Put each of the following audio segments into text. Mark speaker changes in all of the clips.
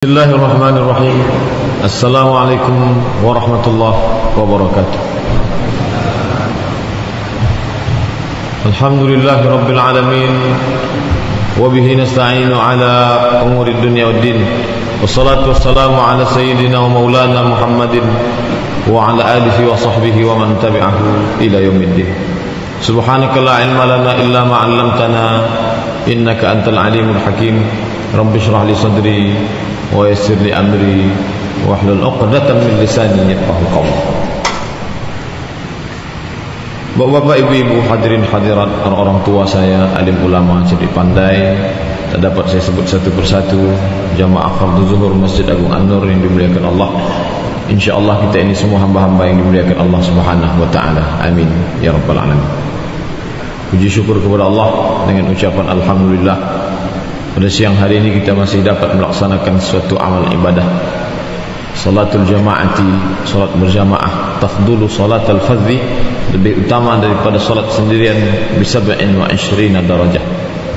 Speaker 1: Bismillahirrahmanirrahim. Assalamualaikum warahmatullahi wabarakatuh. Alhamdulillahi rabbil alamin. Wabihi nasta'inu ala umuri dunya waddin. Wassalatu wassalamu ala sayyidina wa maulana Muhammadin wa ala alihi wa sahbihi wa man tabi'ahu ila yaumiddin. Subhanaka la ilma lana illa ma 'allamtana innaka antal alimul hakim. Rabbi shrah li sadri wa yassir li amri wahlul 'uqdatam min lisani yafqahu qawli. Bapak-bapak, ibu-ibu, hadirin hadirat, orang-orang tua saya, alim ulama, cerdik pandai, tak dapat saya sebut satu persatu, jamaah fardhu zuhur Masjid Agung An-Nur yang dimuliakan Allah. Insyaallah kita ini semua hamba-hamba yang dimuliakan Allah Subhanahu wa taala. Amin ya rabbal alamin. Puji syukur kepada Allah dengan ucapan alhamdulillah. Pada siang hari ini kita masih dapat melaksanakan suatu amal ibadah, salatul jamaati, salat berjamaah, tafdulu salatul fardhi, lebih utama daripada salat sendirian bisab'in wa 20 darajah,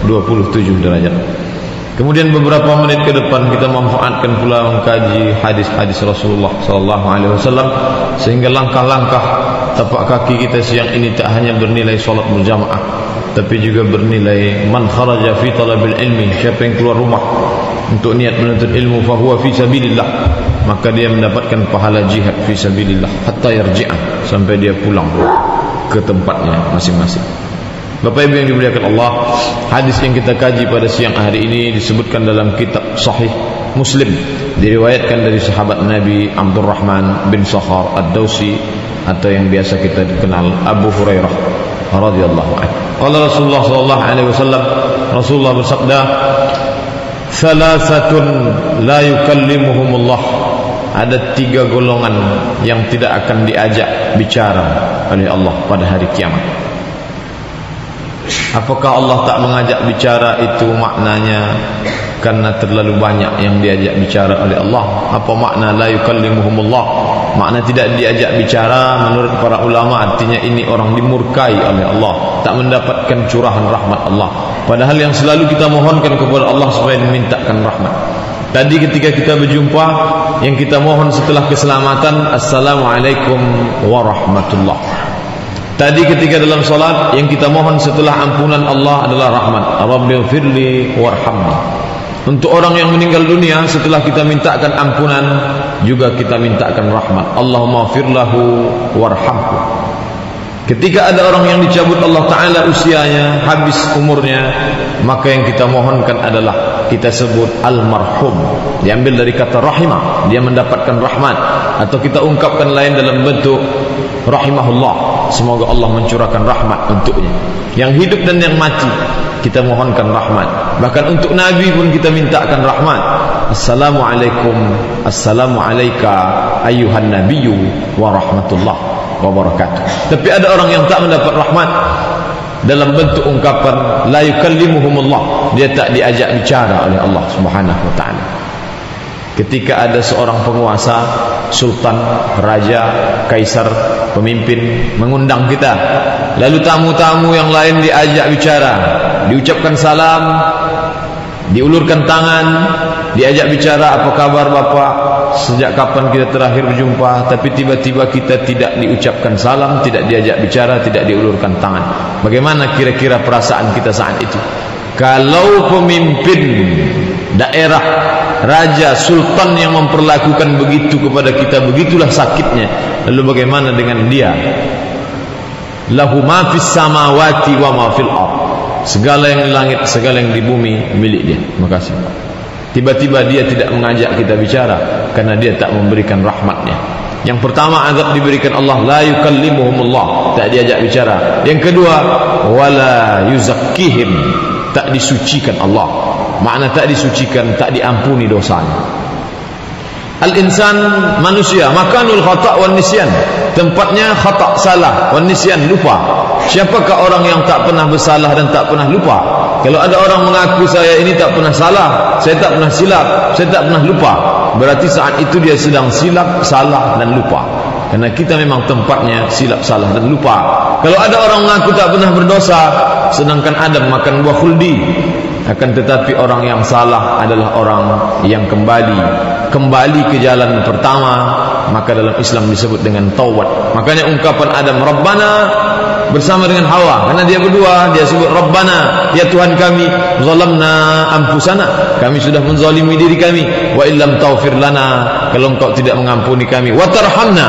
Speaker 1: 27 derajat. Kemudian beberapa menit ke depan kita manfaatkan pula mengkaji hadis-hadis Rasulullah sallallahu alaihi wasallam, sehingga langkah-langkah tapak kaki kita siang ini tak hanya bernilai salat berjamaah, tapi juga bernilai man kharaja fi talabil ilmi, siapa yang keluar rumah untuk niat menuntut ilmu, fahuwa fi sabilillah, maka dia mendapatkan pahala jihad fi sabilillah hatta yarji'a, sampai dia pulang ke tempatnya masing-masing. Bapak Ibu yang dimuliakan Allah, hadis yang kita kaji pada siang hari ini disebutkan dalam kitab Sahih Muslim, diriwayatkan dari sahabat Nabi Abdurrahman bin Sakhar Ad-Dawsi, atau yang biasa kita dikenal Abu Hurairah radhiyallahu anhu. Qala Rasulullah sallallahu alaihi wasallam, Rasulullah bersabda, "Salasatun la yukallimuhumullah." Ada 3 golongan yang tidak akan diajak bicara oleh Allah pada hari kiamat. Apakah Allah tak mengajak bicara itu maknanya karena terlalu banyak yang diajak bicara oleh Allah? Apa makna la yukallimuhumullah? Makna tidak diajak bicara menurut para ulama artinya ini orang dimurkai oleh Allah, tak mendapatkan curahan rahmat Allah, padahal yang selalu kita mohonkan kepada Allah supaya dimintakan rahmat. Tadi ketika kita berjumpa, yang kita mohon setelah keselamatan, assalamualaikum warahmatullah. Tadi ketika dalam salat, yang kita mohon setelah ampunan Allah adalah rahmat, rabbighfirli warhamni. Untuk orang yang meninggal dunia, setelah kita mintakan ampunan, juga kita mintakan rahmat, Allahumma firlahu warhamhu. Ketika ada orang yang dicabut Allah Ta'ala usianya, habis umurnya, maka yang kita mohonkan adalah kita sebut almarhum, diambil dari kata rahimah, dia mendapatkan rahmat, atau kita ungkapkan lain dalam bentuk rahimahullah, semoga Allah mencurahkan rahmat untuknya. Yang hidup dan yang mati kita mohonkan rahmat. Bahkan untuk Nabi pun kita mintakan rahmat. Assalamualaikum, assalamu alayka ayyuhan nabiyyu wa rahmatullah wa barakatuh. Tapi ada orang yang tak mendapat rahmat dalam bentuk ungkapan la yukallimuhumullah, dia tak diajak bicara oleh Allah Subhanahu wa taala. Ketika ada seorang penguasa, sultan, raja, kaisar, pemimpin mengundang kita, lalu tamu-tamu yang lain diajak bicara, diucapkan salam, diulurkan tangan, diajak bicara, apa kabar Bapak, sejak kapan kita terakhir berjumpa, tapi tiba-tiba kita tidak diucapkan salam, tidak diajak bicara, tidak diulurkan tangan. Bagaimana kira-kira perasaan kita saat itu? Kalau pemimpin daerah, raja, sultan yang memperlakukan begitu kepada kita, begitulah sakitnya, lalu bagaimana dengan dia? Lahu ma fis samawati wa ma fil ardh, segala yang di langit, segala yang di bumi milik dia. Makasih. Tiba-tiba dia tidak mengajak kita bicara karena dia tak memberikan rahmatnya. Yang pertama, azab diberikan Allah, la yukallimuhumullah, tak diajak bicara. Yang kedua, wala yuzakkihim, tak disucikan Allah. Makna tak disucikan, tak diampuni dosanya. Al-insan, manusia, makanul khata' wan nisyan, tempatnya khata', salah, wan nisyan, lupa. Siapakah orang yang tak pernah bersalah dan tak pernah lupa? Kalau ada orang mengaku saya ini tak pernah salah, saya tak pernah silap, saya tak pernah lupa, berarti saat itu dia sedang silap, salah dan lupa. Karena kita memang tempatnya silap, salah dan lupa. Kalau ada orang mengaku tak pernah berdosa, sedangkan Adam makan buah khuldi, Akan tetapi orang yang salah adalah orang yang kembali ke jalan pertama, maka dalam Islam disebut dengan taubat. Makanya ungkapan Adam Rabbana bersama dengan Hawa, karena dia berdua, dia sebut Rabbana, ya Tuhan kami, zalamna anfusana, kami sudah menzalimi diri kami, wa illam taghfir lana, kalau engkau tidak mengampuni kami, wa tarhamna,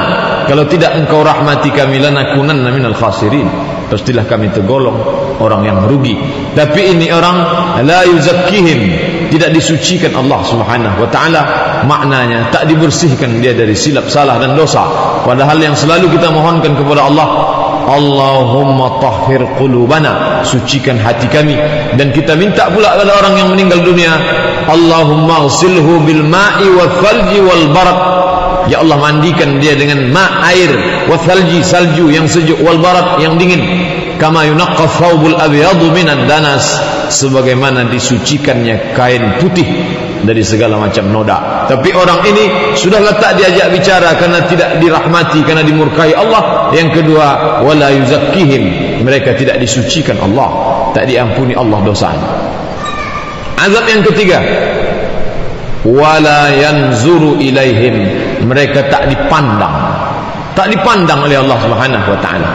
Speaker 1: kalau tidak engkau rahmati kami, lanakunanna minal khasirin, pastilah kami tergolong orang yang rugi. Tapi ini orang la yuzakkihim, tidak disucikan Allah Subhanahu wa taala, maknanya tak dibersihkan dia dari silap, salah dan dosa. Padahal yang selalu kita mohonkan kepada Allah, Allahumma tahhir qulubana, sucikan hati kami. Dan kita minta pula kepada orang yang meninggal dunia, Allahumma ghsilhu bil ma'i wal thalji wal barad, ya Allah mandikan dia dengan air, wa thalji, salju yang sejuk, wal barad yang dingin, kama yunaqqa thawbul abyadu minad danas, sebagaimana disucikannya kain putih dari segala macam noda. Tapi orang ini sudahlah tak diajak bicara karena tidak dirahmati, karena dimurkai Allah. Yang kedua, wala yuzakkihim, mereka tidak disucikan Allah, tak diampuni Allah dosanya. Azab yang ketiga, wala yanzuru ilaihim, mereka tak dipandang oleh Allah Subhanahu wa taala.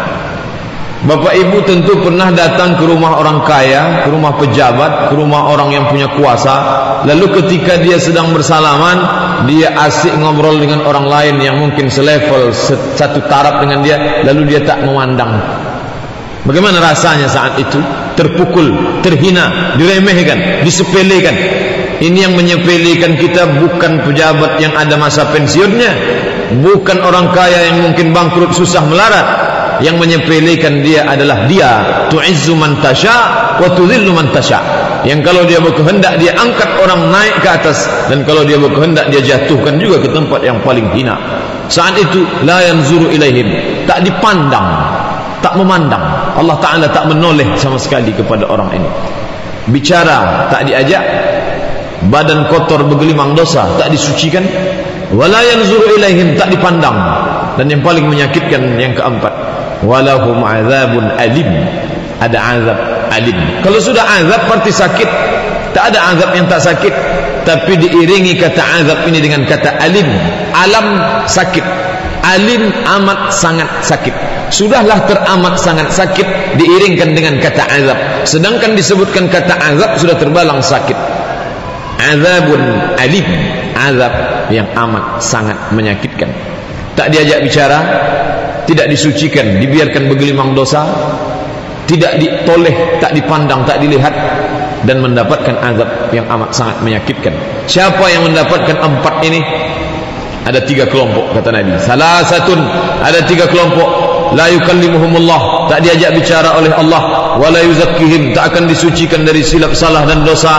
Speaker 1: Bapak ibu tentu pernah datang ke rumah orang kaya, ke rumah pejabat, ke rumah orang yang punya kuasa. Lalu ketika dia sedang bersalaman, dia asik ngobrol dengan orang lain yang mungkin selevel, satu taraf dengan dia, lalu dia tak memandang. Bagaimana rasanya saat itu? Terpukul, terhina, diremehkan, disepelekan. Ini yang menyepelekan kita bukan pejabat yang ada masa pensiunnya, bukan orang kaya yang mungkin bangkrut susah melarat. Yang menyepelekan dia adalah dia tu'izzu man tasha wa tudhillu man tasha, yang kalau dia berkehendak dia angkat orang naik ke atas, dan kalau dia berkehendak dia jatuhkan juga ke tempat yang paling hina. Saat itu la yanzuru ilaihim, tak dipandang, tak memandang. Allah Ta'ala tak menoleh sama sekali kepada orang ini. Bicara tak diajak, badan kotor bergelimang dosa tak disucikan, wala yanzuru ilaihim, tak dipandang. Dan yang paling menyakitkan yang keempat, walahum azabun alim, ada azab alim. Kalau sudah azab berarti sakit. Tak ada azab yang tak sakit, tapi diiringi kata azab ini dengan kata alim. Alam sakit, alim amat sangat sakit. Sudahlah teramat sangat sakit diiringkan dengan kata azab, sedangkan disebutkan kata azab sudah terbalang sakit. Azabun alim, azab yang amat sangat menyakitkan. Tak diajak bicara, tidak disucikan, dibiarkan bergelimang dosa, tidak ditoleh, tak dipandang, tak dilihat, dan mendapatkan azab yang amat sangat menyakitkan. Siapa yang mendapatkan empat ini? Ada 3 kelompok kata Nabi. Salah satu, ada 3 kelompok. La yukallimuhumullah, tak diajak bicara oleh Allah. Wala yuzakkihim, tak akan disucikan dari silap, salah dan dosa.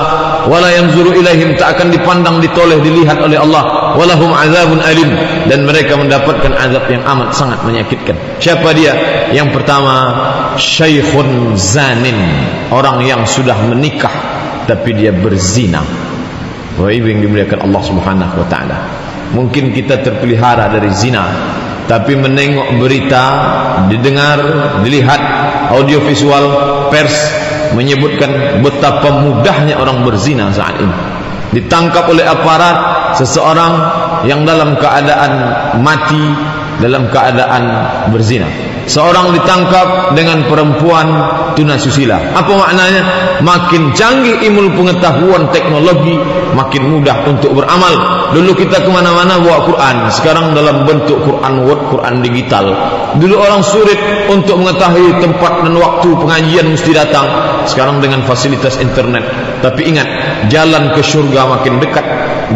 Speaker 1: Wala yanzuru ilaihim, tak akan dipandang, ditoleh, dilihat oleh Allah. Walahum azabun alim, dan mereka mendapatkan azab yang amat sangat menyakitkan. Siapa dia? Yang pertama, syaikhun zanin, orang yang sudah menikah tapi dia berzina. Wahai yang dimuliakan Allah Subhanahu wa taala, mungkin kita terpelihara dari zina, tapi menengok berita, didengar, dilihat audiovisual, pers menyebutkan betapa mudahnya orang berzina saat ini. Ditangkap oleh aparat seseorang yang dalam keadaan mati, dalam keadaan berzina. Seorang ditangkap dengan perempuan tunasusila. Apa maknanya? Makin canggih ilmu pengetahuan teknologi, makin mudah untuk beramal. Dulu kita kemana-mana bawa Quran, sekarang dalam bentuk Quran Word, Quran digital. Dulu orang sulit untuk mengetahui tempat dan waktu pengajian mesti datang, sekarang dengan fasilitas internet. Tapi ingat, jalan ke syurga makin dekat,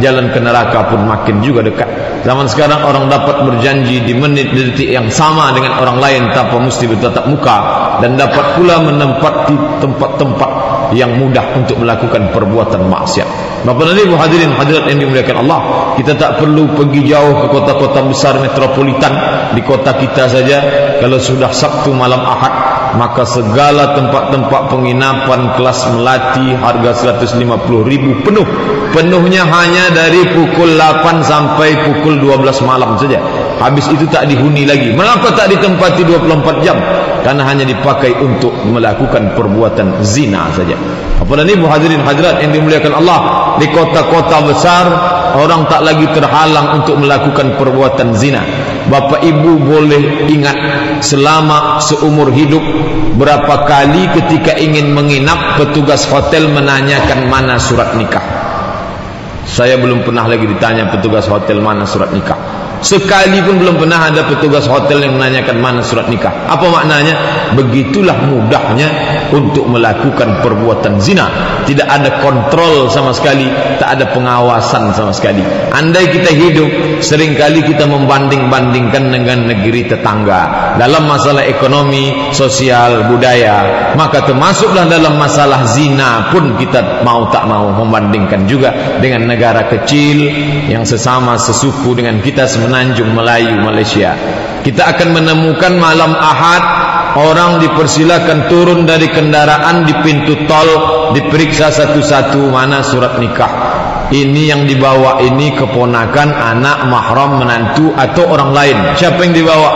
Speaker 1: jalan ke neraka pun makin juga dekat. Zaman sekarang orang dapat berjanji di menit detik yang sama dengan orang lain tanpa mesti bertatap muka, dan dapat pula menempati tempat-tempat yang mudah untuk melakukan perbuatan maksiat. Bapak dan Ibu hadirin hadirat yang dimuliakan Allah, kita tak perlu pergi jauh ke kota-kota besar metropolitan. Di kota kita saja, kalau sudah Sabtu malam Ahad, maka segala tempat-tempat penginapan kelas melati harga 150.000 penuh. Penuhnya hanya dari pukul 8 sampai pukul 12 malam saja. Habis itu tak dihuni lagi. Mengapa tak ditempati 24 jam? karena hanya dipakai untuk melakukan perbuatan zina saja. Apalagi ibu hadirin hadirat yang dimuliakan Allah, di kota-kota besar orang tak lagi terhalang untuk melakukan perbuatan zina. Bapak ibu boleh ingat selama seumur hidup berapa kali ketika ingin menginap petugas hotel menanyakan mana surat nikah. Saya belum pernah lagi ditanya petugas hotel mana surat nikah. Sekali pun belum pernah ada petugas hotel yang menanyakan mana surat nikah. Apa maknanya? Begitulah mudahnya untuk melakukan perbuatan zina. Tidak ada kontrol sama sekali, tak ada pengawasan sama sekali. Andai kita hidup, seringkali kita membanding-bandingkan dengan negeri tetangga dalam masalah ekonomi, sosial, budaya. Maka termasuklah dalam masalah zina pun kita mau tak mau membandingkan juga dengan negara kecil yang sesama sesuku dengan kita, semenanjung Melayu, Malaysia. Kita akan menemukan malam Ahad orang dipersilakan turun dari kendaraan di pintu tol, diperiksa satu-satu mana surat nikah. Ini yang dibawa ini keponakan, anak, mahram, menantu atau orang lain. Siapa yang dibawa?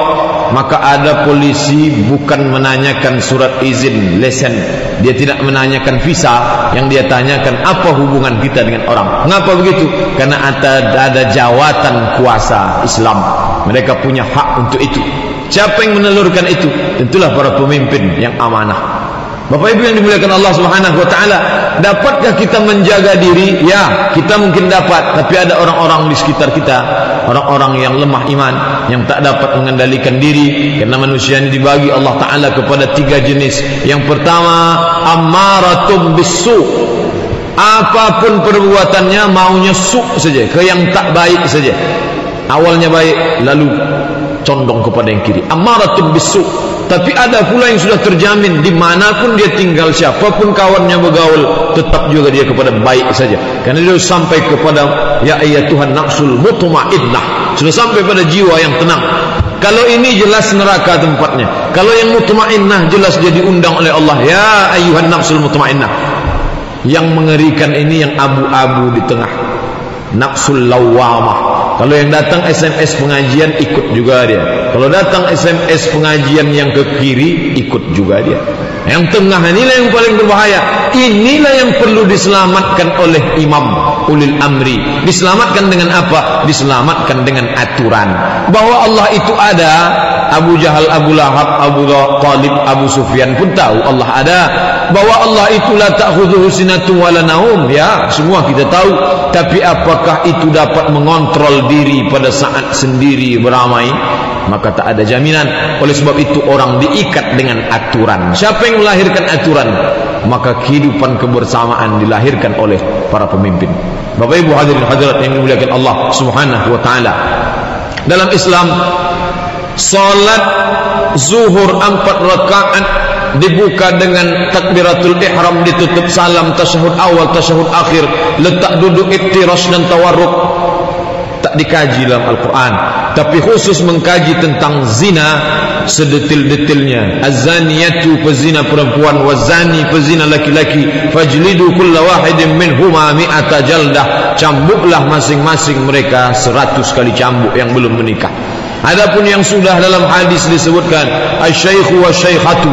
Speaker 1: Maka ada polisi bukan menanyakan surat izin, lesen. Dia tidak menanyakan visa. Yang dia tanyakan apa hubungan kita dengan orang. Mengapa begitu? Karena ada jawatan kuasa Islam. Mereka punya hak untuk itu. Siapa yang menelurkan itu? Tentulah para pemimpin yang amanah. Bapak Ibu yang dimuliakan Allah Subhanahu wa taala, dapatkah kita menjaga diri? Ya, kita mungkin dapat, tapi ada orang-orang di sekitar kita, orang-orang yang lemah iman, yang tak dapat mengendalikan diri. Karena manusia ini dibagi Allah taala kepada 3 jenis. Yang pertama, ammaratum bisu. Apapun perbuatannya maunya su saja, ke yang tak baik saja. Awalnya baik, lalu condong kepada yang kiri. Ammaratum bisu. Tapi ada pula yang sudah terjamin dimanapun dia tinggal, siapapun kawannya bergaul, tetap juga dia kepada baik saja. Karena dia sampai kepada ya ayyatuhan nafsul mutmainnah, sudah sampai pada jiwa yang tenang. Kalau ini jelas neraka tempatnya. Kalau yang mutmainnah jelas dia diundang oleh Allah, ya ayyuhan nafsul mutmainnah. Yang mengerikan ini yang abu-abu di tengah, nafsul lawamah. Kalau yang datang SMS pengajian ikut juga dia. Kalau datang SMS pengajian yang ke kiri ikut juga dia. Yang tengah inilah yang paling berbahaya. Inilah yang perlu diselamatkan oleh imam ulil amri. Diselamatkan dengan apa? Diselamatkan dengan aturan. Bahwa Allah itu ada. Abu Jahal, Abu Lahab, Abu Talib, Abu Sufyan pun tahu Allah ada. Bahwa Allah itu la ta'khudhuhu sinatun wala naum. Ya, semua kita tahu. Tapi apakah itu dapat mengontrol diri pada saat sendiri beramai? Maka tak ada jaminan. Oleh sebab itu orang diikat dengan aturan. Siapa yang melahirkan aturan? Maka kehidupan kebersamaan dilahirkan oleh para pemimpin. Bapak Ibu hadirin hadirat yang dimuliakan Allah Subhanahu wa taala. Dalam Islam, salat zuhur 4 rakaat dibuka dengan takbiratul ihram, ditutup salam, tasyahud awal, tasyahud akhir, letak duduk iftirash dan tawarruk. Tak dikaji dalam Al-Quran, tapi khusus mengkaji tentang zina sedetil-detilnya. Az-zaniyatu, pezina perempuan, waz-zani, pezina laki-laki, fajlidu kulla wahidin minhuma mi'ata jaldah. Cambuklah masing-masing mereka 100 kali cambuk yang belum menikah. Adapun yang sudah, dalam hadis disebutkan asy-syaikhu wasy-syaikhatu,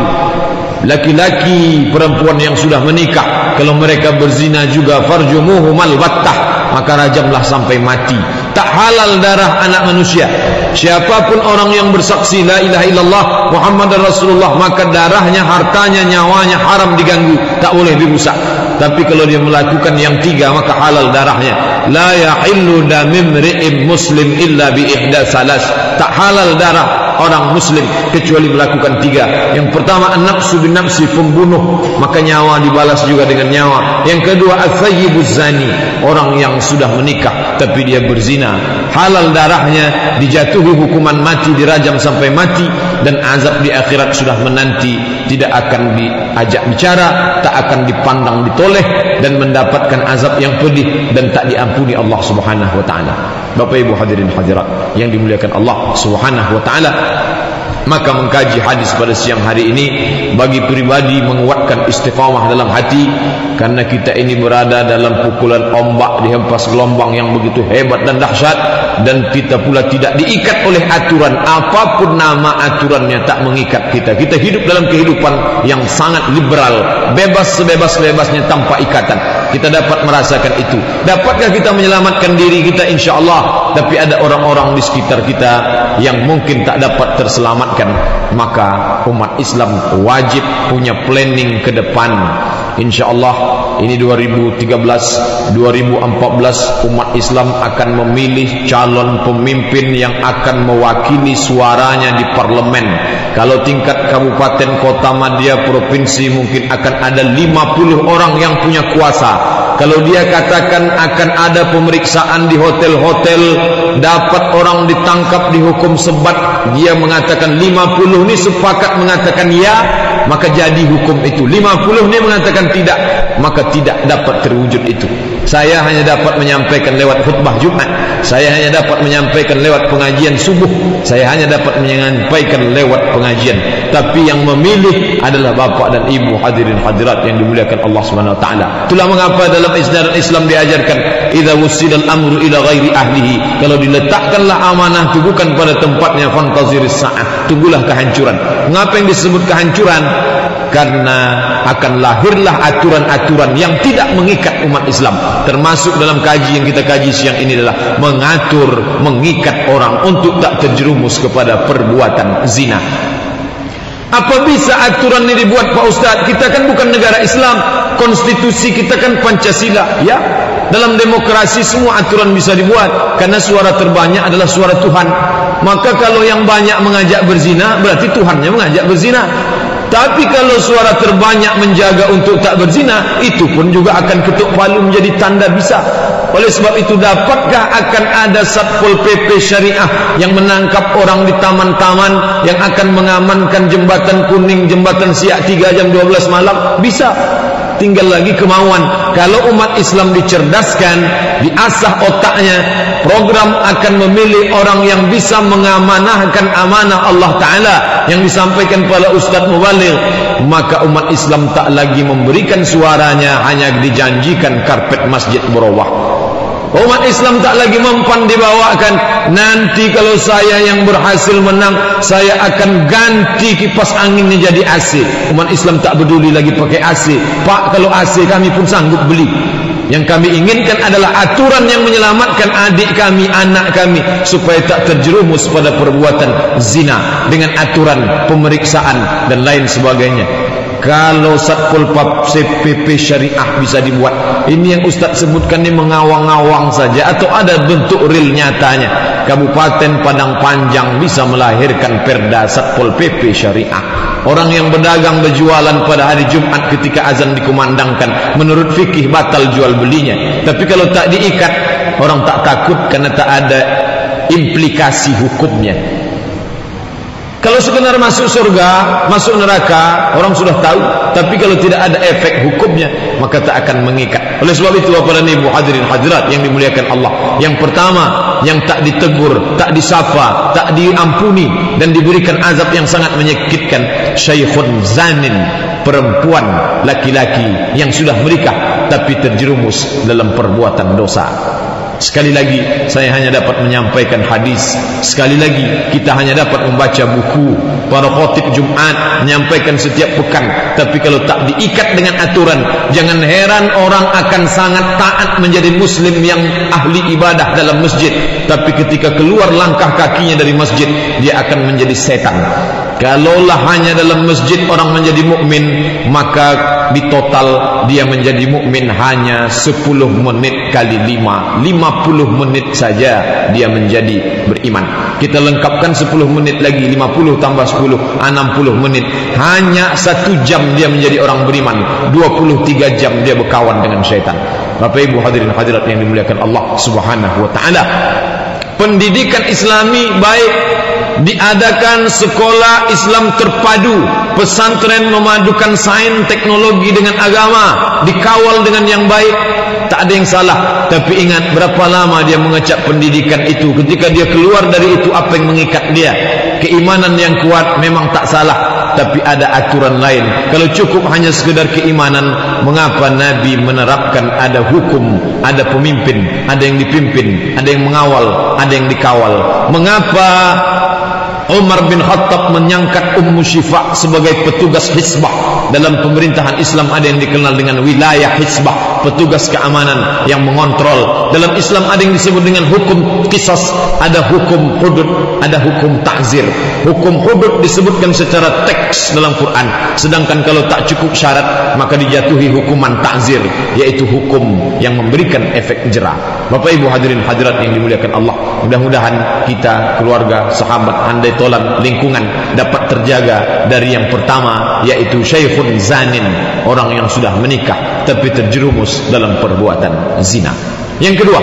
Speaker 1: laki-laki perempuan yang sudah menikah, kalau mereka berzina juga farjumuhumal battah, maka rajamlah sampai mati. Tak halal darah anak manusia. Siapapun orang yang bersaksi la ilaha illallah Muhammadar Rasulullah, maka darahnya, hartanya, nyawanya haram diganggu, tak boleh dirusak. Tapi kalau dia melakukan yang 3, maka halal darahnya. La yahillu damimri'im muslim illa bi ihda salas. Tak halal darah orang muslim kecuali melakukan 3. Yang pertama, an-nafsu bin nafsi, pembunuh, maka nyawa dibalas juga dengan nyawa. Yang kedua, al-thayyibuz zani, orang yang sudah menikah tapi dia berzina, halal darahnya, dijatuhi hukuman mati, dirajam sampai mati, dan azab di akhirat sudah menanti. Tidak akan diajak bicara, tak akan dipandang ditoleh, dan mendapatkan azab yang pedih dan tak diampuni Allah Subhanahu wa taala. Bapak Ibu hadirin hadirat yang dimuliakan Allah Subhanahu wa taala, Maka mengkaji hadis pada siang hari ini bagi pribadi menguatkan istiqamah dalam hati, karena kita ini berada dalam pukulan ombak, dihempas gelombang yang begitu hebat dan dahsyat, dan kita pula tidak diikat oleh aturan apapun nama aturannya, tak mengikat kita. Kita hidup dalam kehidupan yang sangat liberal, bebas sebebas-bebasnya tanpa ikatan. Kita dapat merasakan itu. Dapatkah kita menyelamatkan diri kita? Insya Allah. Tapi ada orang-orang di sekitar kita yang mungkin tak dapat terselamatkan. Maka umat Islam wajib punya planning ke depan. Insya Allah ini 2013, 2014 umat Islam akan memilih calon pemimpin yang akan mewakili suaranya di parlemen. Kalau tingkat kabupaten, kota, madya, provinsi mungkin akan ada 50 orang yang punya kuasa. Kalau dia katakan akan ada pemeriksaan di hotel-hotel, dapat orang ditangkap dihukum sebat, dia mengatakan 50 ni sepakat mengatakan ya, maka jadi hukum itu. 50 ni mengatakan tidak, maka tidak dapat terwujud itu. Saya hanya dapat menyampaikan lewat khutbah Jumat, saya hanya dapat menyampaikan lewat pengajian subuh, saya hanya dapat menyampaikan lewat pengajian. Tapi yang memilih adalah bapak dan ibu hadirin hadirat yang dimuliakan Allah Subhanahu wa taala. Itulah mengapa dalam ajaran Islam diajarkan idza wusidal amru ila ghairi ahlihi, kalau diletakkanlah amanah itu bukan pada tempatnya, fantaziris sa'ah, tunggulah kehancuran. Mengapa yang disebut kehancuran? Karena akan lahirlah aturan-aturan yang tidak mengikat umat Islam. Termasuk dalam kaji yang kita kaji siang ini adalah mengatur, mengikat orang untuk tak terjerumus kepada perbuatan zina. Apa bisa aturan ini dibuat Pak Ustaz? Kita kan bukan negara Islam, konstitusi kita kan Pancasila, ya. Dalam demokrasi semua aturan bisa dibuat, karena suara terbanyak adalah suara Tuhan. Maka kalau yang banyak mengajak berzina, berarti Tuhannya mengajak berzina. Tapi kalau suara terbanyak menjaga untuk tak berzina, itu pun juga akan ketuk palu menjadi tanda bisa. Oleh sebab itu, dapatkah akan ada Satpol PP Syariah yang menangkap orang di taman-taman, yang akan mengamankan jembatan Kuning, jembatan Siak 3 jam 12 malam? Bisa. Tinggal lagi kemauan. Kalau umat Islam dicerdaskan, diasah otaknya, program akan memilih orang yang bisa mengamanahkan amanah Allah Ta'ala yang disampaikan pada Ustaz Mubaligh, maka umat Islam tak lagi memberikan suaranya hanya dijanjikan karpet masjid berubah. Umat Islam tak lagi mempan dibawakan, nanti kalau saya yang berhasil menang, saya akan ganti kipas anginnya jadi AC. Umat Islam tak peduli lagi pakai AC. Pak, kalau AC kami pun sanggup beli. Yang kami inginkan adalah aturan yang menyelamatkan adik kami, anak kami, supaya tak terjerumus pada perbuatan zina, dengan aturan pemeriksaan dan lain sebagainya. Kalau Satpol PP Syariah bisa dibuat, ini yang Ustaz sebutkan ini mengawang-awang saja, atau ada bentuk real nyatanya? Kabupaten Padang Panjang bisa melahirkan perda Satpol PP Syariah. Orang yang berdagang berjualan pada hari Jumat ketika azan dikumandangkan, menurut fikih batal jual belinya. Tapi kalau tak diikat, orang tak takut karena tak ada implikasi hukumnya. Kalau sekedar masuk surga, masuk neraka, orang sudah tahu. Tapi kalau tidak ada efek hukumnya, maka tak akan mengikat. Oleh sebab itu, Bapak dan Ibu hadirin hadirat yang dimuliakan Allah, yang pertama, yang tak ditegur, tak disapa, tak diampuni, dan diberikan azab yang sangat menyakitkan, syaikhun zanin, perempuan laki-laki yang sudah menikah tapi terjerumus dalam perbuatan dosa. Sekali lagi, saya hanya dapat menyampaikan hadis. Sekali lagi, kita hanya dapat membaca buku. Para khatib Jumat menyampaikan setiap pekan. Tapi kalau tak diikat dengan aturan, jangan heran orang akan sangat taat menjadi muslim yang ahli ibadah dalam masjid. Tapi ketika keluar langkah kakinya dari masjid, dia akan menjadi setan. Kalaulah hanya dalam masjid orang menjadi mukmin, maka di total dia menjadi mukmin hanya 10 menit kali 5, 50 menit saja dia menjadi beriman. Kita lengkapkan 10 menit lagi, 50 tambah 10, 60 menit. Hanya 1 jam dia menjadi orang beriman, 23 jam dia berkawan dengan syaitan. Bapak Ibu hadirin hadirat yang dimuliakan Allah Subhanahu wa taala, pendidikan Islami baik diadakan sekolah Islam terpadu, pesantren memadukan sains teknologi dengan agama, dikawal dengan yang baik, tak ada yang salah. Tapi ingat, berapa lama dia mengecap pendidikan itu? Ketika dia keluar dari itu, apa yang mengikat dia? Keimanan yang kuat memang tak salah, tapi ada aturan lain. Kalau cukup hanya sekedar keimanan, mengapa Nabi menerapkan ada hukum, ada pemimpin, ada yang dipimpin, ada yang mengawal, ada yang dikawal? Mengapa Umar bin Khattab menyangkat Ummu Syifa sebagai petugas Hizbah? Dalam pemerintahan Islam ada yang dikenal dengan wilayah Hizbah, petugas keamanan yang mengontrol. Dalam Islam ada yang disebut dengan hukum qisas, ada hukum hudud, ada hukum ta'zir. Hukum hudud disebutkan secara teks dalam Quran, sedangkan kalau tak cukup syarat maka dijatuhi hukuman ta'zir, yaitu hukum yang memberikan efek jera. Bapak Ibu hadirin hadirat yang dimuliakan Allah, mudah-mudahan kita, keluarga, sahabat, handai tolan, lingkungan dapat terjaga dari yang pertama, yaitu syaikhun zanin, orang yang sudah menikah tapi terjerumus dalam perbuatan zina. Yang kedua,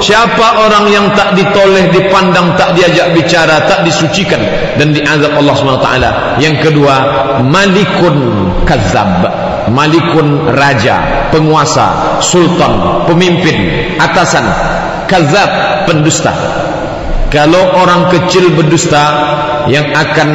Speaker 1: siapa orang yang tak ditoleh, dipandang, tak diajak bicara, tak disucikan dan diazab Allah SWT? Yang kedua, malikun kazab, malikun raja, penguasa, sultan, pemimpin, atasan, kazab, pendusta. Kalau orang kecil berdusta, yang akan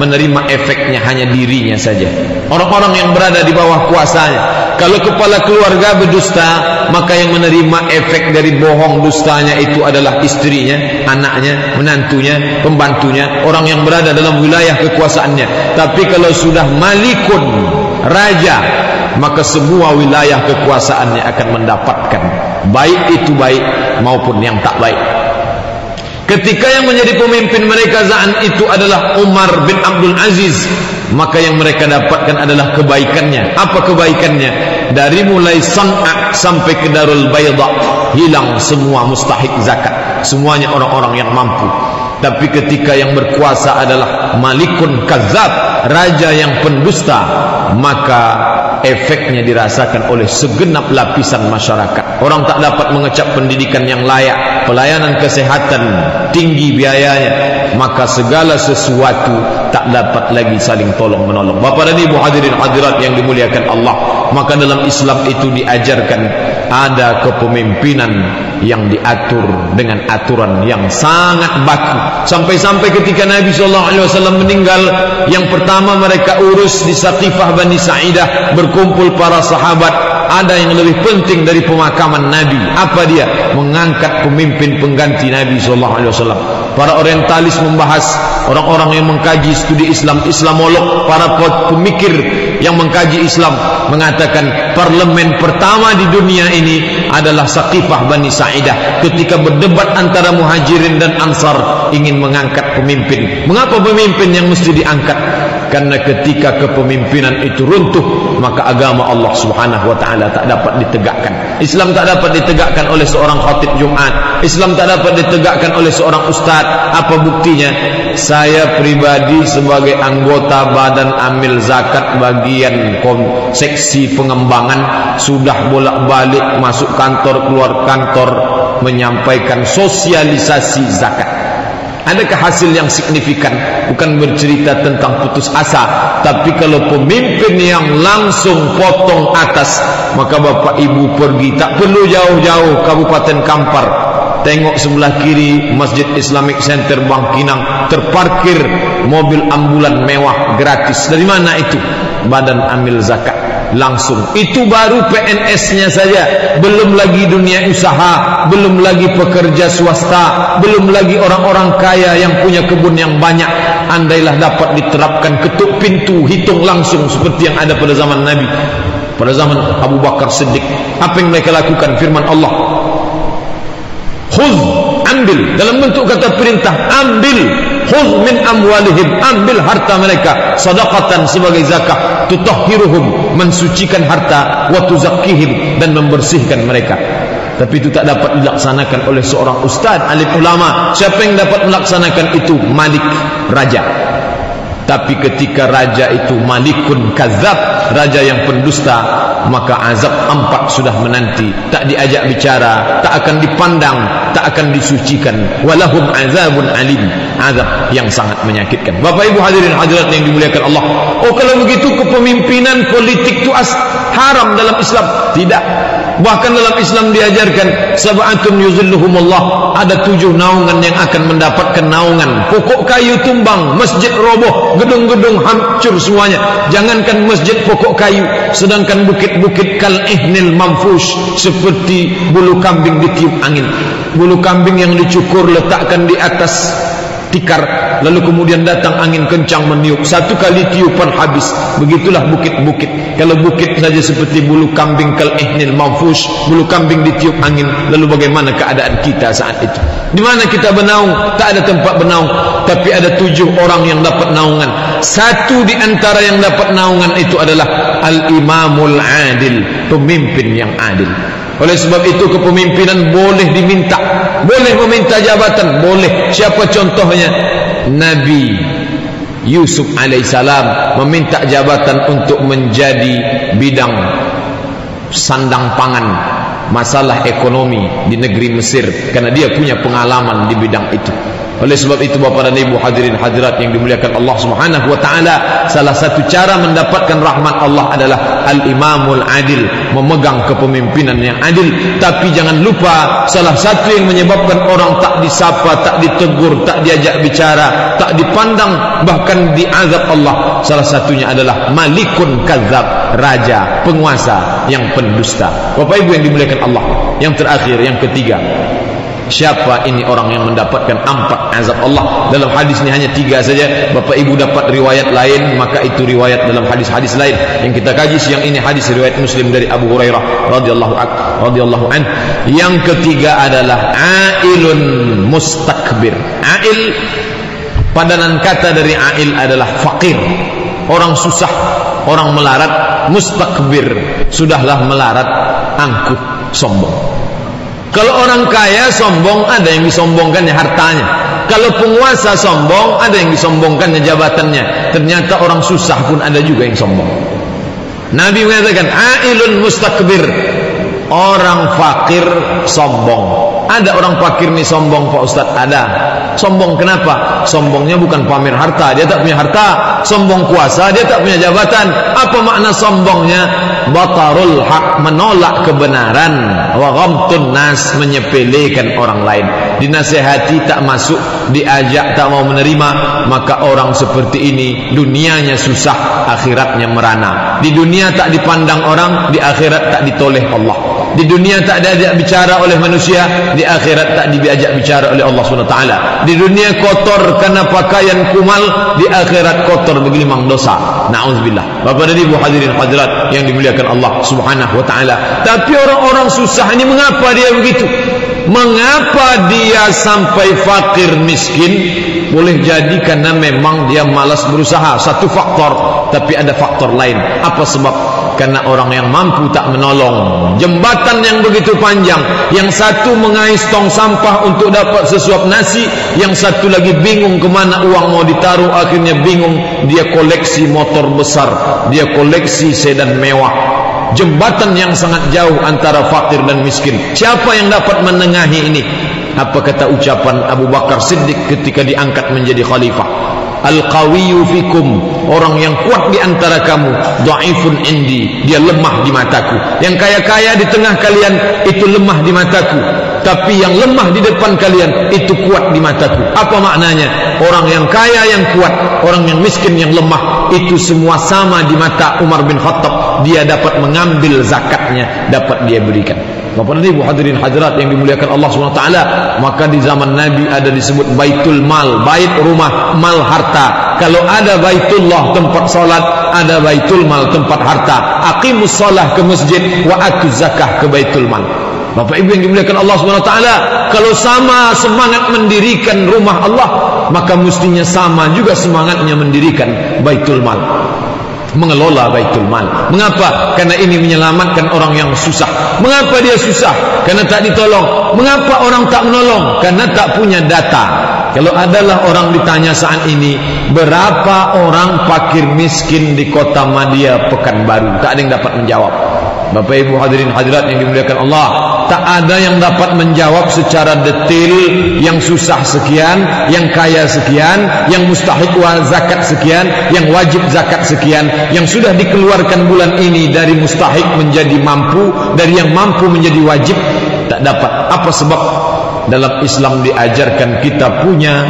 Speaker 1: menerima efeknya hanya dirinya saja, orang-orang yang berada di bawah kuasanya. Kalau kepala keluarga berdusta, maka yang menerima efek dari bohong dustanya itu adalah istrinya, anaknya, menantunya, pembantunya, orang yang berada dalam wilayah kekuasaannya. Tapi kalau sudah malikun, raja, maka semua wilayah kekuasaannya akan mendapatkan, baik itu baik maupun yang tak baik. Ketika yang menjadi pemimpin mereka saat itu adalah Umar bin Abdul Aziz, maka yang mereka dapatkan adalah kebaikannya. Apa kebaikannya? Dari mulai San'a sampai ke Darul Bayda, hilang semua mustahik zakat, semuanya orang-orang yang mampu. Tapi ketika yang berkuasa adalah malikun kazab, raja yang pendusta, maka efeknya dirasakan oleh segenap lapisan masyarakat. Orang tak dapat mengecap pendidikan yang layak, pelayanan kesehatan tinggi biayanya, maka segala sesuatu tak dapat lagi saling tolong menolong. Bapak dan Ibu hadirin hadirat yang dimuliakan Allah, maka dalam Islam itu diajarkan ada kepemimpinan yang diatur dengan aturan yang sangat baku. Sampai-sampai ketika Nabi SAW meninggal, yang pertama mereka urus di Saqifah Bani Sa'idah, berkumpul para sahabat. Ada yang lebih penting dari pemakaman Nabi. Apa dia? Mengangkat pemimpin pengganti Nabi SAW. Para orientalis membahas, orang-orang yang mengkaji studi Islam, Islamolog, para pemikir yang mengkaji Islam mengatakan parlemen pertama di dunia ini adalah Saqifah Bani Sa'idah, ketika berdebat antara Muhajirin dan Ansar ingin mengangkat pemimpin. Mengapa pemimpin yang mesti diangkat? Karena ketika kepemimpinan itu runtuh, maka agama Allah Subhanahu wa taala tak dapat ditegakkan. Islam tak dapat ditegakkan oleh seorang khatib Jumat. Islam tak dapat ditegakkan oleh seorang ustaz. Apa buktinya? Saya pribadi sebagai anggota Badan Amil Zakat bagian seksi pengembangan sudah bolak-balik masuk kantor, keluar kantor menyampaikan sosialisasi zakat. Adakah hasil yang signifikan? Bukan bercerita tentang putus asa, tapi kalau pemimpin yang langsung potong atas, maka bapak ibu pergi, tak perlu jauh-jauh Kabupaten Kampar, tengok sebelah kiri Masjid Islamic Center Bangkinang, terparkir mobil ambulan mewah gratis. Dari mana itu? Badan Amil Zakat. Langsung. Itu baru PNS-nya saja, belum lagi dunia usaha, belum lagi pekerja swasta, belum lagi orang-orang kaya yang punya kebun yang banyak. Andailah dapat diterapkan, ketuk pintu, hitung langsung seperti yang ada pada zaman Nabi, pada zaman Abu Bakar Siddiq. Apa yang mereka lakukan? Firman Allah, khudh, ambil, dalam bentuk kata perintah, ambil, khudh min amwalihim, ambil harta mereka, sadaqatan sebagai zakat, tutahhiruhum, mensucikan harta, wa tuzakkihim, dan membersihkan mereka. Tapi itu tak dapat dilaksanakan oleh seorang ustaz, alim ulama. Siapa yang dapat melaksanakan itu? Malik, raja. Tapi ketika raja itu malikun kadzab, raja yang pendusta, maka azab 4 sudah menanti. Tak diajak bicara, tak akan dipandang, tak akan disucikan. Walahum azabun alim, azab yang sangat menyakitkan. Bapak Ibu hadirin hadirat yang dimuliakan Allah. Oh, kalau begitu kepemimpinan politik itu haram dalam Islam? Tidak. Bahkan dalam Islam diajarkan sab'atun yuzilluhumullah, ada 7 naungan yang akan mendapatkan naungan. Pokok kayu tumbang, masjid roboh, gedung-gedung hancur semuanya. Jangankan masjid pokok kayu, sedangkan bukit-bukit kal ihnil manfush, seperti bulu kambing ditiup angin. Bulu kambing yang dicukur letakkan di atas tikar, lalu kemudian datang angin kencang meniup, 1 kali tiupan habis. Begitulah bukit-bukit. Kalau bukit saja seperti bulu kambing kal ihnil manfush, bulu kambing ditiup angin, lalu bagaimana keadaan kita saat itu? Di mana kita bernaung? Tak ada tempat bernaung. Tapi ada 7 orang yang dapat naungan. 1 di antara yang dapat naungan itu adalah al-imamul adil, pemimpin yang adil. Oleh sebab itu kepemimpinan boleh diminta, boleh meminta jabatan, boleh. Siapa contohnya? Nabi Yusuf alaihissalam meminta jabatan untuk menjadi bidang sandang pangan masalah ekonomi di negeri Mesir, karena dia punya pengalaman di bidang itu. Oleh sebab itu Bapak dan Ibu hadirin hadirat yang dimuliakan Allah Subhanahu wa taala, salah satu cara mendapatkan rahmat Allah adalah al-imamul adil, memegang kepemimpinan yang adil. Tapi jangan lupa, salah satu yang menyebabkan orang tak disapa, tak ditegur, tak diajak bicara, tak dipandang, bahkan diazab Allah, salah satunya adalah malikun kadzab, raja, penguasa yang pendusta. Bapak Ibu yang dimuliakan Allah, yang terakhir, yang ketiga, siapa ini orang yang mendapatkan 4 azab Allah? Dalam hadis ini hanya 3 saja. Bapak Ibu dapat riwayat lain, maka itu riwayat dalam hadis-hadis lain. Yang kita kaji siang ini hadis riwayat Muslim dari Abu Hurairah radhiyallahu an. Yang ketiga adalah ailun mustakbir. Ail, padanan kata dari ail adalah fakir, orang susah, orang melarat. Mustakbir, sudahlah melarat, angkuh, sombong. Kalau orang kaya sombong, ada yang disombongkannya hartanya. Kalau penguasa sombong, ada yang disombongkannya jabatannya. Ternyata orang susah pun ada juga yang sombong. Nabi mengatakan ailun mustakbir, orang fakir sombong. Ada orang fakir nih sombong Pak Ustadz? Ada. Sombong kenapa? Sombongnya bukan pamer harta, dia tak punya harta. Sombong kuasa, dia tak punya jabatan. Apa makna sombongnya? Batarul haq, menolak kebenaran. Wa ghamtun nas, menyepelekan orang lain. Dinasihati tak masuk, diajak tak mau menerima. Maka orang seperti ini dunianya susah, akhiratnya merana. Di dunia tak dipandang orang, di akhirat tak ditoleh Allah. Di dunia tak diajak bicara oleh manusia, di akhirat tak diajak bicara oleh Allah SWT. Di dunia kotor karena pakaian kumal, di akhirat kotor bergelimang dosa. Na'udzubillah. Bapak dan Ibu hadirin hadirat yang dimuliakan Allah Subhanahu wa taala. Tapi orang-orang susah ini mengapa dia begitu? Mengapa dia sampai fakir miskin? Boleh jadi karena memang dia malas berusaha, satu faktor. Tapi ada faktor lain. Apa sebab? Karena orang yang mampu tak menolong. Jembatan yang begitu panjang, yang satu mengais tong sampah untuk dapat sesuap nasi, yang satu lagi bingung kemana uang mau ditaruh. Akhirnya bingung, dia koleksi motor besar, dia koleksi sedan mewah. Jembatan yang sangat jauh antara fakir dan miskin. Siapa yang dapat menengahi ini? Apa kata ucapan Abu Bakar Siddiq ketika diangkat menjadi khalifah? Al-qawiyyu fikum, orang yang kuat di antara kamu, dhaifun indi, dia lemah di mataku. Yang kaya-kaya di tengah kalian itu lemah di mataku, tapi yang lemah di depan kalian itu kuat di mataku. Apa maknanya? Orang yang kaya yang kuat, orang yang miskin yang lemah, itu semua sama di mata Umar bin Khattab. Dia dapat mengambil zakatnya, dapat dia berikan. Bapak dan Ibu hadirin hadirat yang dimuliakan Allah SWT, maka di zaman Nabi ada disebut baitul mal, bait rumah, mal harta. Kalau ada baitullah tempat salat, ada baitul mal tempat harta. Aqimus shalah ke masjid, wa atuz zakah ke baitul mal. Bapak Ibu yang dimuliakan Allah SWT, kalau sama semangat mendirikan rumah Allah, maka mestinya sama juga semangatnya mendirikan baitul mal, mengelola baitul mal. Mengapa? Karena ini menyelamatkan orang yang susah. Mengapa dia susah? Karena tak ditolong. Mengapa orang tak menolong? Karena tak punya data. Kalau adalah orang ditanya saat ini, berapa orang fakir miskin di kota Madia Pekanbaru, tak ada yang dapat menjawab. Bapak Ibu hadirin hadirat yang dimuliakan Allah, tak ada yang dapat menjawab secara detail yang susah sekian, yang kaya sekian, yang mustahik zakat sekian, yang wajib zakat sekian, yang sudah dikeluarkan bulan ini dari mustahik menjadi mampu, dari yang mampu menjadi wajib, tak dapat. Apa sebab? Dalam Islam diajarkan kita punya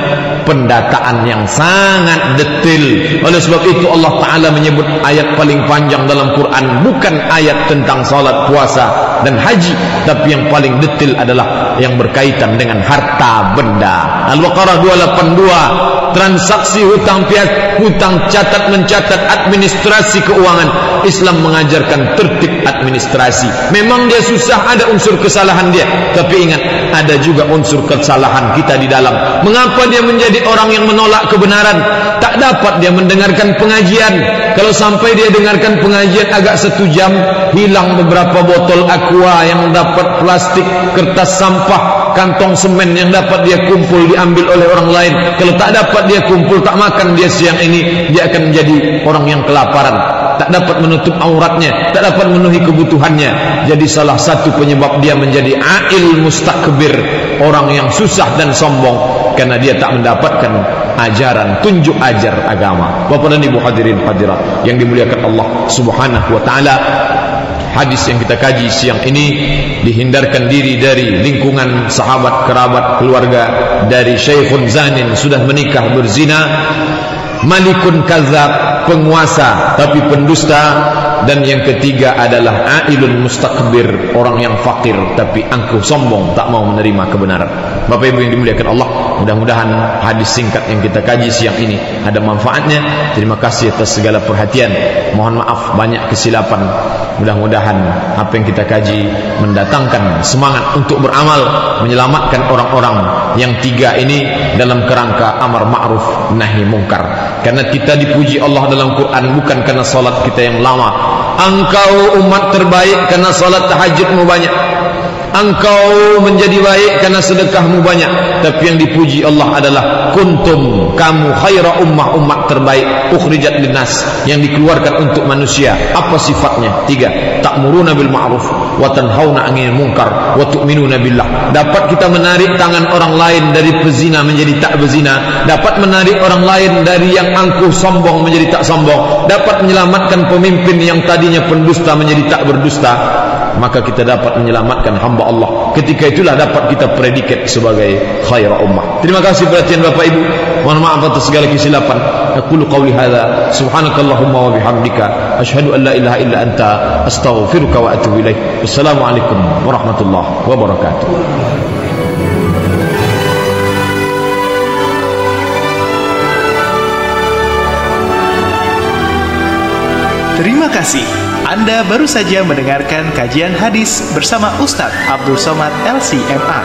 Speaker 1: pendataan yang sangat detail. Oleh sebab itu Allah Ta'ala menyebut ayat paling panjang dalam Quran bukan ayat tentang salat, puasa dan haji, tapi yang paling detail adalah yang berkaitan dengan harta benda. Al-Baqarah 282, transaksi hutang piutang, hutang catat mencatat, administrasi keuangan. Islam mengajarkan tertib administrasi. Memang dia susah, ada unsur kesalahan dia, tapi ingat, ada juga unsur kesalahan kita di dalam. Mengapa dia menjadi orang yang menolak kebenaran? Tak dapat dia mendengarkan pengajian. Kalau sampai dia dengarkan pengajian agak 1 jam, hilang beberapa botol aqua yang dapat, plastik, kertas sampah, kantong semen yang dapat dia kumpul diambil oleh orang lain. Kalau tak dapat dia kumpul, tak makan dia siang ini, dia akan menjadi orang yang kelaparan, tak dapat menutup auratnya, tak dapat memenuhi kebutuhannya. Jadi salah satu penyebab dia menjadi ail mustakbir, orang yang susah dan sombong, karena dia tak mendapatkan ajaran, tunjuk ajar agama. Bapak dan Ibu hadirin hadirat yang dimuliakan Allah Subhanahu wa taala, hadis yang kita kaji siang ini, dihindarkan diri dari lingkungan sahabat, kerabat, keluarga, dari syekhun zanin, sudah menikah berzina, malikun kazab, penguasa tapi pendusta, dan yang ketiga adalah ailun mustakbir, orang yang fakir tapi angkuh sombong, tak mau menerima kebenaran. Bapak Ibu yang dimuliakan Allah, mudah-mudahan hadis singkat yang kita kaji siang ini ada manfaatnya. Terima kasih atas segala perhatian. Mohon maaf banyak kesilapan. Mudah-mudahan apa yang kita kaji mendatangkan semangat untuk beramal, menyelamatkan orang-orang yang 3 ini dalam kerangka amar ma'ruf nahi mungkar. Karena kita dipuji Allah dalam Quran bukan karena salat kita yang lama. Engkau umat terbaik karena salat tahajudmu banyak. Engkau menjadi baik karena sedekahmu banyak. Tapi yang dipuji Allah adalah kuntum, kamu khaira ummah, umat terbaik, ukhrijat linnas, yang dikeluarkan untuk manusia. Apa sifatnya? 3. Ta'muruna bil ma'ruf wa tanhauna 'anil munkar wa tu'minuna billah. Dapat kita menarik tangan orang lain dari pezina menjadi tak berzina, dapat menarik orang lain dari yang angkuh sombong menjadi tak sombong, dapat menyelamatkan pemimpin yang tadinya pendusta menjadi tak berdusta. Maka kita dapat menyelamatkan hamba Allah. Ketika itulah dapat kita predikat sebagai khaira ummah. Terima kasih perhatian Bapak Ibu. Mohon maaf atas segala kesilapan. Aqulu qawli hadza subhanakallahumma wa bihamdika asyhadu an la ilaha illa anta astaghfiruka wa atubu ilaik. Wassalamualaikum warahmatullahi wabarakatuh.
Speaker 2: Terima kasih. Anda baru saja mendengarkan kajian hadis bersama Ustadz Abdul Somad LC MA.